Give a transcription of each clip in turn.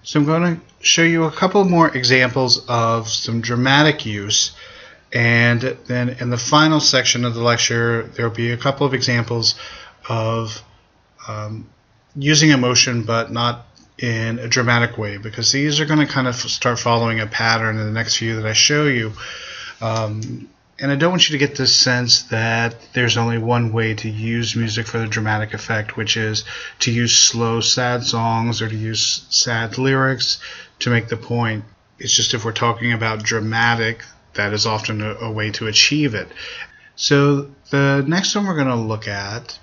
So I'm going to show you a couple more examples of some dramatic use, and then in the final section of the lecture there will be a couple of examples of using emotion but not in a dramatic way, because these are going to kind of start following a pattern in the next few that I show you. And I don't want you to get this sense that there's only one way to use music for the dramatic effect, which is to use slow, sad songs or to use sad lyrics to make the point. It's just if we're talking about dramatic, that is often a way to achieve it. So the next one we're going to look at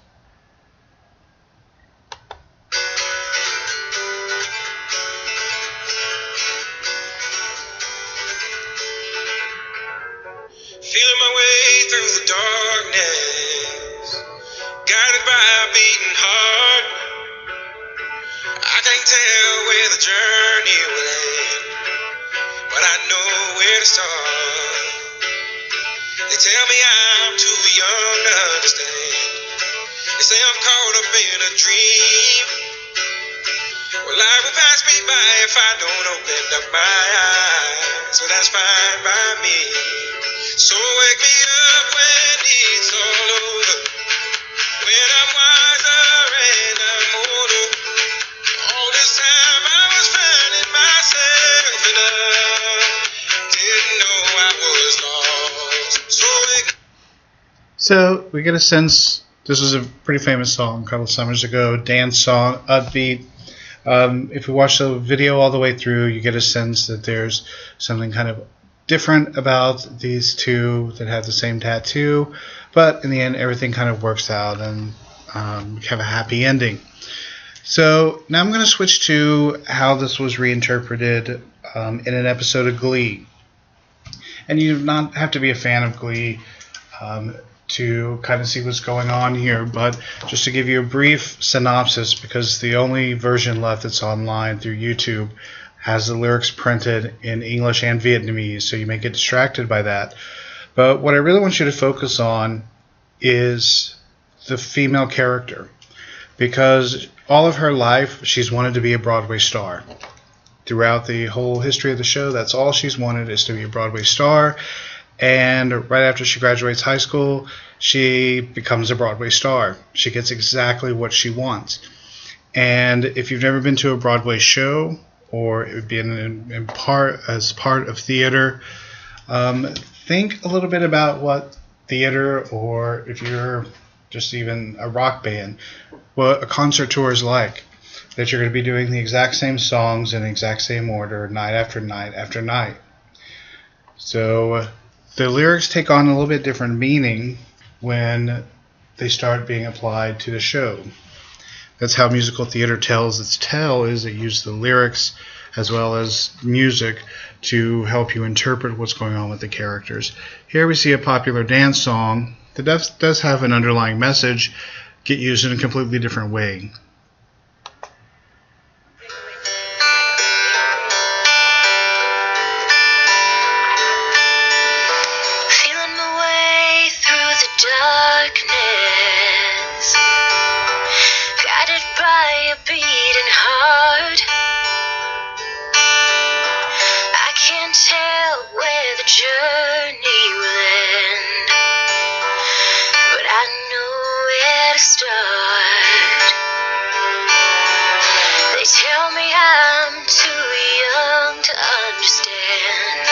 feeling my way through the darkness, guided by a beating heart. I can't tell where the journey will end, but I know where to start. They tell me I'm too young to understand. They say I'm caught up in a dream. Well, life will pass me by if I don't open up my eyes, so that's fine by me. So wake me up when it's all over, when I'm wiser and I'm older. All this time I was finding myself and I didn't know I was lost. So wake. So we get a sense, this is a pretty famous song a couple of summers ago, dance song, upbeat. If you watch the video all the way through, you get a sense that there's something kind of different about these two that have the same tattoo, but in the end everything kind of works out and we have a happy ending. So now I'm going to switch to how this was reinterpreted in an episode of Glee. And you do not have to be a fan of Glee to kind of see what's going on here, but just to give you a brief synopsis, because the only version left that's online through YouTube has the lyrics printed in English and Vietnamese, so you may get distracted by that. But what I really want you to focus on is the female character, because all of her life she's wanted to be a Broadway star. Throughout the whole history of the show, that's all she's wanted, is to be a Broadway star. And right after she graduates high school, she becomes a Broadway star. She gets exactly what she wants. And if you've never been to a Broadway show, or it would be as part of theater, think a little bit about what theater, or if you're just even a rock band, what a concert tour is like. That you're going to be doing the exact same songs in the exact same order, night after night after night. So the lyrics take on a little bit different meaning when they start being applied to the show. That's how musical theater tells its tale, is it uses the lyrics as well as music to help you interpret what's going on with the characters. Here we see a popular dance song that does have an underlying message, get used in a completely different way. Feeling my way through the darkness, guided by a beating heart. I can't tell where the journey will end, but I know where to start. They tell me I'm too young to understand.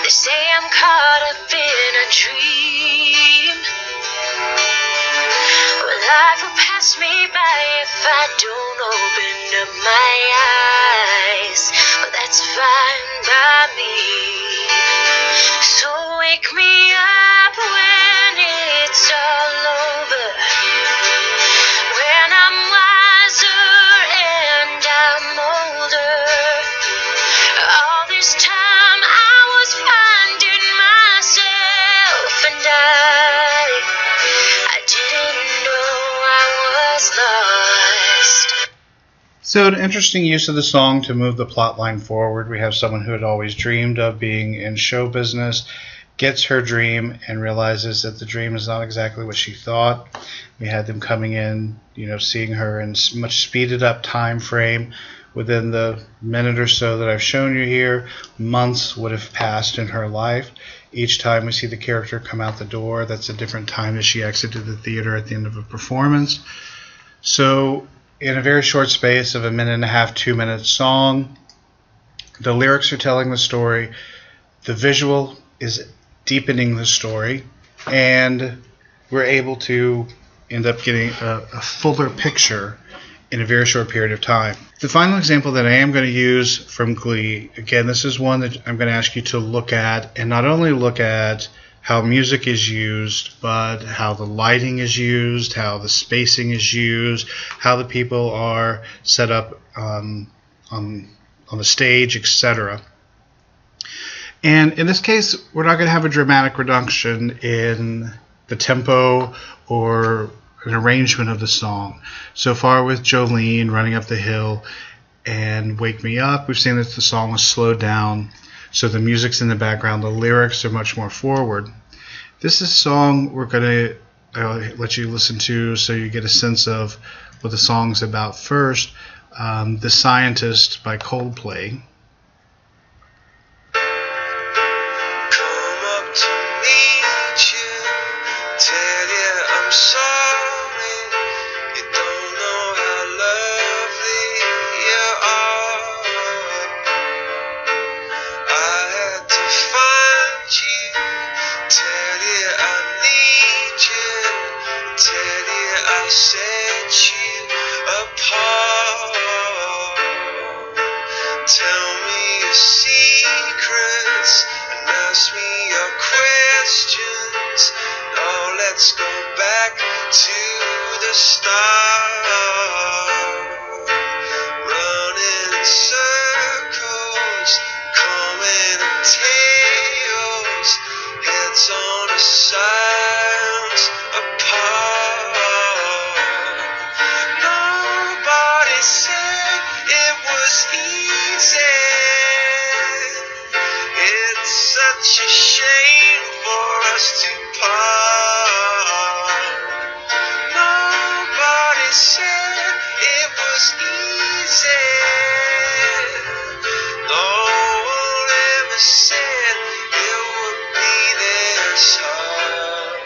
They say I'm caught up in a dream. Well, life will pass me by if I don't open up my eyes. Well, that's fine by me. So wake me up when it's all over, when I'm wiser and I'm older. All this time I was finding myself, and I didn't know I was lost. So an interesting use of the song to move the plot line forward. We have someone who had always dreamed of being in show business, gets her dream and realizes that the dream is not exactly what she thought. We had them coming in, seeing her in much speeded up time frame within the minute or so that I've shown you here, months would have passed in her life. Each time we see the character come out the door, that's a different time that she exited the theater at the end of a performance. So in a very short space of a minute and a half, 2-minute song, the lyrics are telling the story, the visual is deepening the story, and we're able to end up getting a fuller picture in a very short period of time. The final example that I am going to use from Glee, again, this is one that I'm going to ask you to look at, and not only look at how music is used, but how the lighting is used, how the spacing is used, how the people are set up on the stage, etc. And in this case, we're not going to have a dramatic reduction in the tempo or an arrangement of the song. So far with Jolene, Running Up the Hill, and Wake Me Up, we've seen that the song is slowed down, so the music's in the background, the lyrics are much more forward. This is a song we're going to let you listen to so you get a sense of what the song's about first. The Scientist by Coldplay. Tell me your secrets and ask me your questions. Now let's go back to the start. Running in circles, combing in tails, heads on the sides apart. Nobody said it was easy. It's such a shame for us to part. Nobody said it was easy. No one ever said it would be this hard.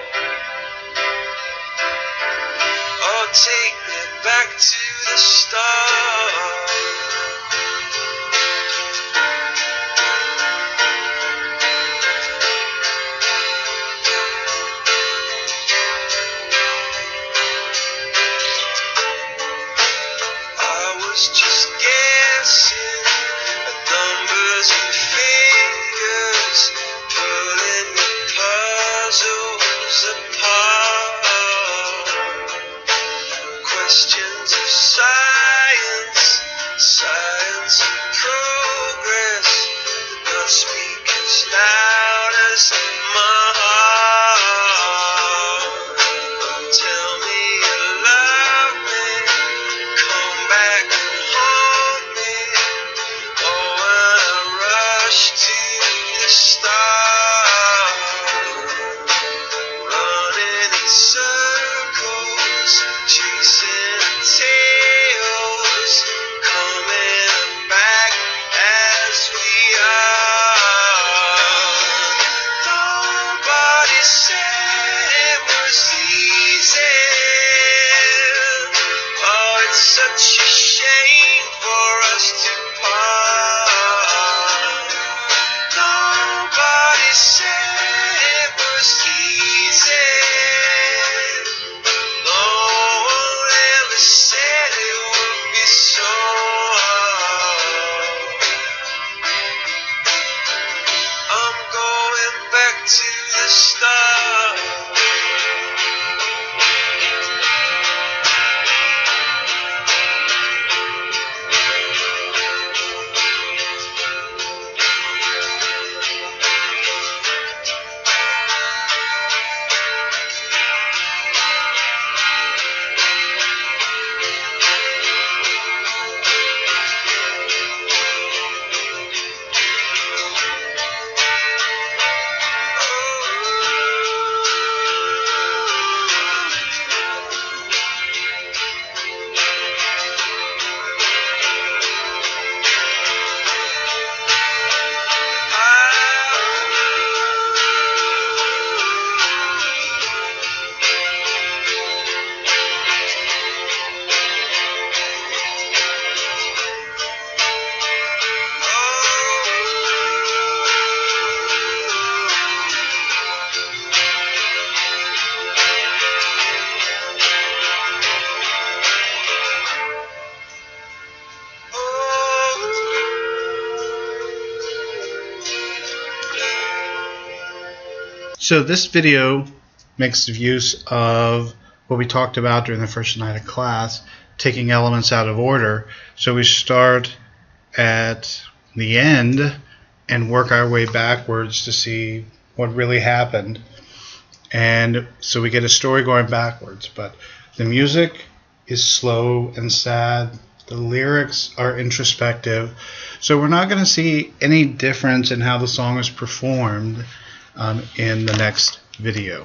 Oh, take me back to the start. So this video makes use of what we talked about during the first night of class, taking elements out of order. So we start at the end and work our way backwards to see what really happened. And so we get a story going backwards, but the music is slow and sad. The lyrics are introspective. So we're not going to see any difference in how the song is performed in the next video.